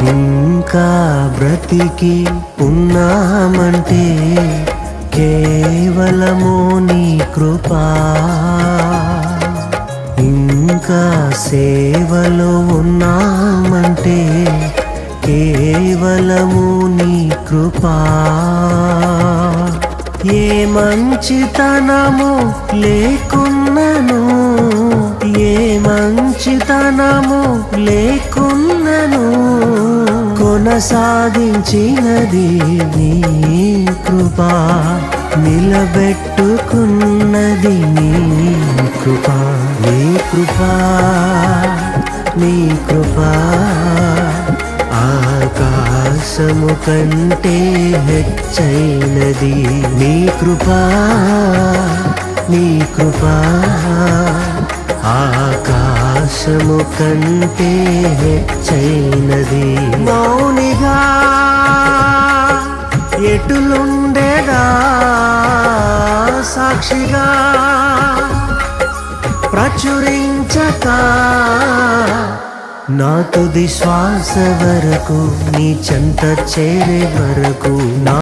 ఇంకా బ్రతికి ఉన్నామంటే కేవలము నీ కృపా. ఇంకా సేవలో ఉన్నామంటే కేవలము నీ కృపా. ఏ మంచితనము లేకున్నను, ఏ మంచితనము లేకున్నను, కొనసాగించినది నీ కృపా. నిలబెట్టుకున్నది నీ కృపా. నీ కృపా, నీ కృపా ఆకాశము కంటే హెచ్చైనది. నీ కృపా, నీ కృపా ఆకాశము కంటే హెచ్చైనది. మౌనిగా ఎటులుండేదా సాక్షిగా ప్రచురించక నా తుది శ్వాస వరకు నీ చెంత చేరే వరకు నా